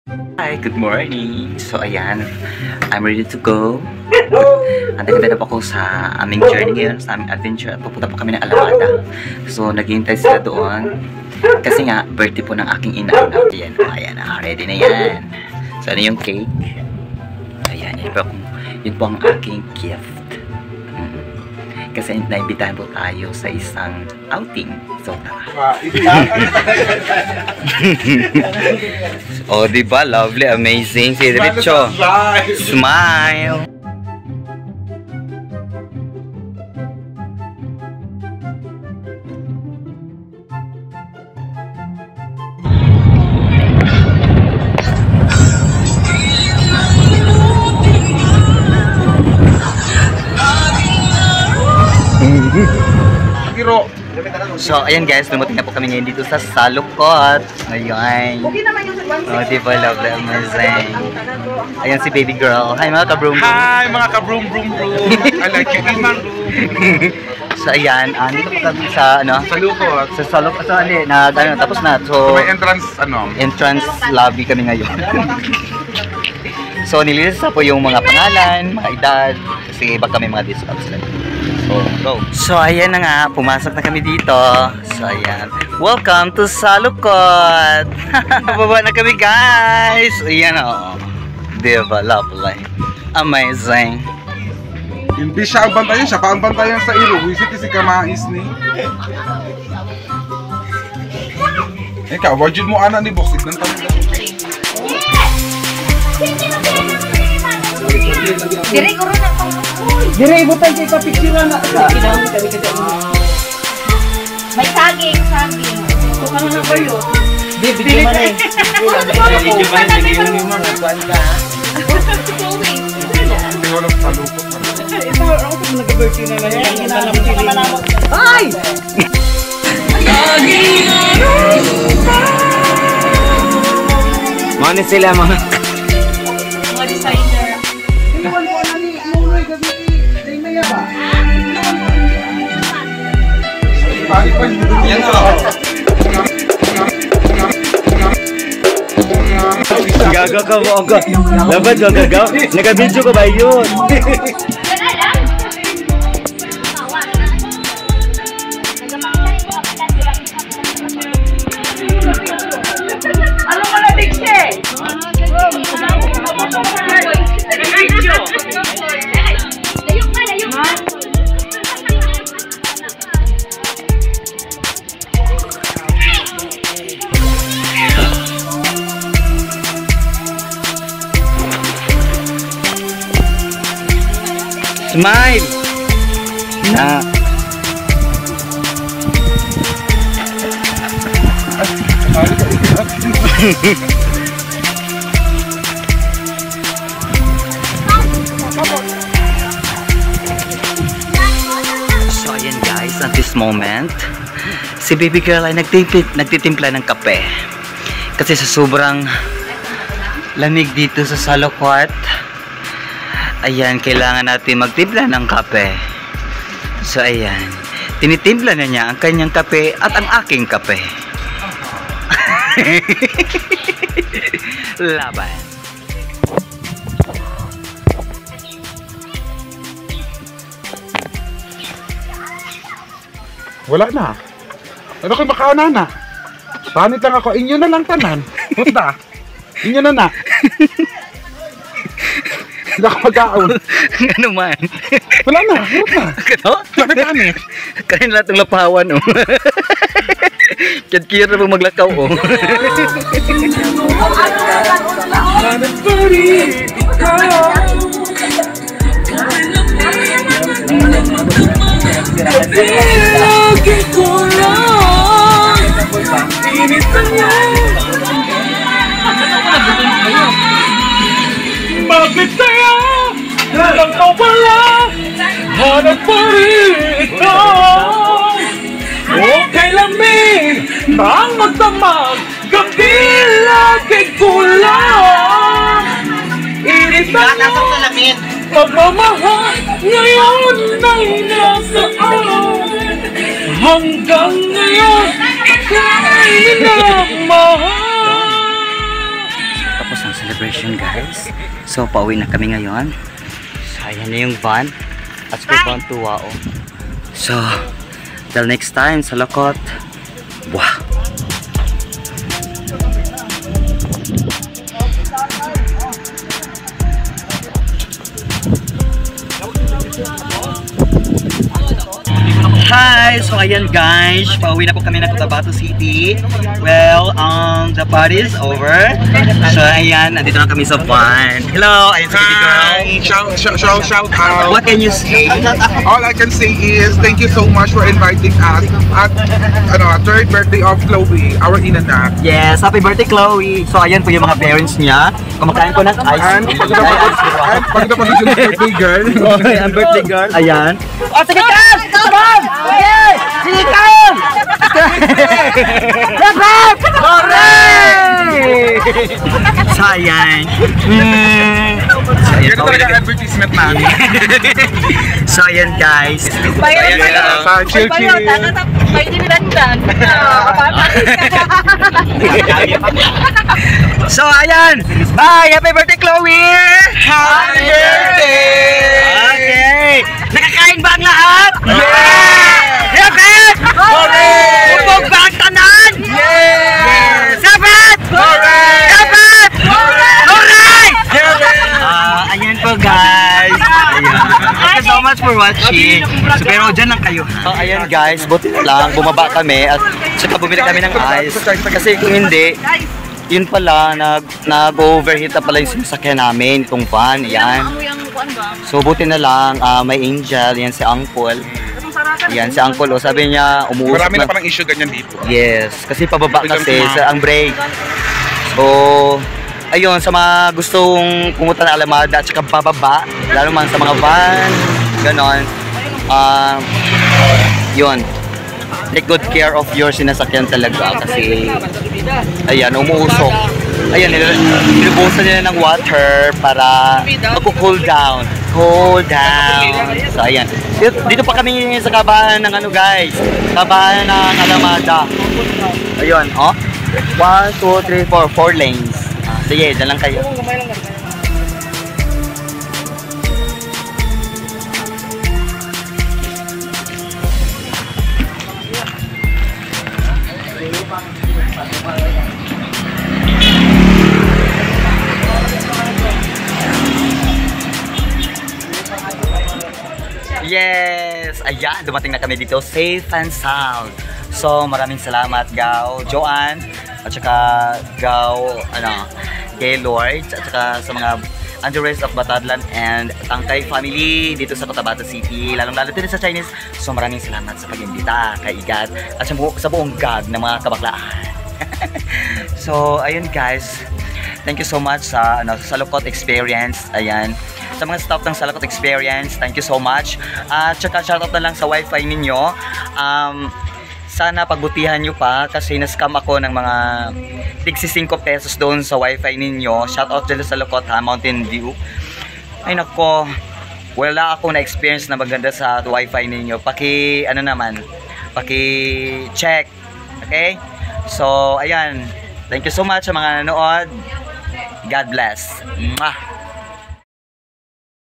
Hi, good morning. So ayan, I'm ready to go. Handa na po ako sa aming journey ngayon, sa aming adventure. At pupunta po kami ng Alamada. So naghihintay sila doon. Kasi nga, birthday po ng aking ina. Ayan, ayan, ready na yan. So ano yung cake? Ayan, yun po ang aking gift. Kasi naimbitahan po tayo sa isang outing. So, tara. Oh, diba? Lovely, amazing. Si Richo. Smile! So, ayan guys, dumating na po kami ngayon dito sa Salukot. Ayan. Oh, diba, lovely, amazing. Ayan si baby girl. Hi mga ka-broom. Hi mga ka-broom broom broom. I like you, Iman. So, ayan. Dito po kami sa, ano? Salukot. Sa Salukot. So, tapos na. So, May entrance, entrance lobby kami ngayon. So, nililista po yung mga pangalan, mga edad. Kasi iba kami mga discounts lang. So, go. So, ayan na nga. Pumasok na kami dito. So, ayan. Welcome to Salukot! Bababa na kami, guys! Ayan, o. Diba? Lovely. Amazing. Hindi siya ang bantayan, siya pa ang bantayan sa ilo. Wisit si Kamais ni. Ikaw, wajud mo anak ni Boxit ng tanong. Dire ko rin ako. Dire ibutan kay kapicturan na sa. May saging. Ito ka na kayo. Di video man eh. Video man naging mo na kuan ka. Hindi wala sa Salukot. Ito ako sa nag-birthday na ngayon. Ay! Mana sila mga Designer. Yan o. gaga ka mo ako. Laban ka gaga. Naka-video ko ba yun? Ano mo na dikse? Layok ka. Smile! Na. So ayan guys, at this moment si baby girl ay nagtitimpla ng kape kasi sa sobrang lamig dito sa Salukot. Ayan, kailangan natin magtimpla ng kape. So ayan, tinitimpla na niya ang kanyang kape at ang aking kape. Laban. Wala na. Ano kayo makaana na? Panit lang ako. Inyo na lang tanan. Punta. Inyo na na. Hindi ako mag-aon. Ano man? Wala na. Wala na. Kano? Nakatanit. Kain lahat ng lapawan, oh. Kiyat-kiyat na pag maglakaw, oh. Lagi ko lang initan niya. Bakit kaya nagkawala? Hanap pa rin ito. Okay lamig ang magdamag. Gabi lagi ko lang initan niya. Pagmamahal ngayon ay nasaan. Hanggang ngayon, kaya minamahal. Tapos celebration guys. So pauwi na kami ngayon. So ayan na yung van. At sa van tuwa oh. So till next time sa Lakot. Wow. Hi! So ayan guys, pauwi na po kami ng Cotabato City. Well, the party is over. So ayan, nandito na kami sa van. Hello! Ayan si baby girl. Shout out. What can you say? All I can say is thank you so much for inviting us at third birthday of Chloe, our inana. Yes, happy birthday Chloe! So ayan po yung mga parents niya. Kumakain po ng ice. And pag napanood yung birthday girl. Okay, ang birthday girl. Ayan. Oh, sige Cam! Come on! Okay! Sige Cam! Dapat! Hooray! So ayan. Yan talaga ang advertisement namin. So ayan guys. Bayan Ayan, Sa chill. May dinilandan. So ayan. Bye! Happy birthday Chloe! Happy birthday! Okay! Nakakain ba ang lahat? Yeah! Dapat! Hooray! Ubog ba ang tanan? Yes! Dapat! Hooray! Dapat! Hooray! Hooray! Ayan po guys. Ayan. Thank you so much for watching. So, pero dyan lang kayo. So ayan guys, buti na lang bumaba kami at saka bumili kami ng ice. Kasi kung hindi, yun pala, nag-overheat na pala yung sinasakyan namin, itong van, yan. So buti na lang, may angel, yan si Uncle. Yan si Uncle, oh, sabi niya, umuusap Marami na parang issue ganyan dito. Yes, kasi pababa kasi sa ang brake. So, ayun, sa mga gustong pumunta na Alamada at saka pababa, lalo man sa mga van, ganon, yun, take good care of your sinasakyan talaga kasi, ayan, umuusok. Ayan, nilubusan nila ng water para mag-cool down. Cool down. So, ayan. Dito pa kami sa kabahan ng ano guys, kabahan ng Alamada. Ayun, oh. 1, 2, 3, 4, 4 lanes. Sige, dyan lang kayo. Yes! Ayan, dumating na kami dito safe and sound. So, maraming salamat Gao, Joanne, at saka Gao, Gaylord, at saka sa mga Andres of Batadlan and Tangkay family dito sa Cotabato City, lalong-lalo dito sa Chinese. So, maraming salamat sa pag-imbita kay Igad at sa buong gag ng mga kabaklaan. So, ayun guys. Thank you so much sa Salukot Experience. Ayan. Sa mga staff ng Salukot Experience, thank you so much. At saka shoutout na lang sa wifi ninyo. Sana pagbutihan nyo pa kasi na-scam ako ng mga tigsi 5 pesos doon sa wifi ninyo. Shoutout dito sa Salukot ha, Mountain View. Ay nako, wala ako na-experience na maganda sa wifi ninyo. Paki-check. Okay? So, ayan. Thank you so much sa mga nanood. God bless. Mwah!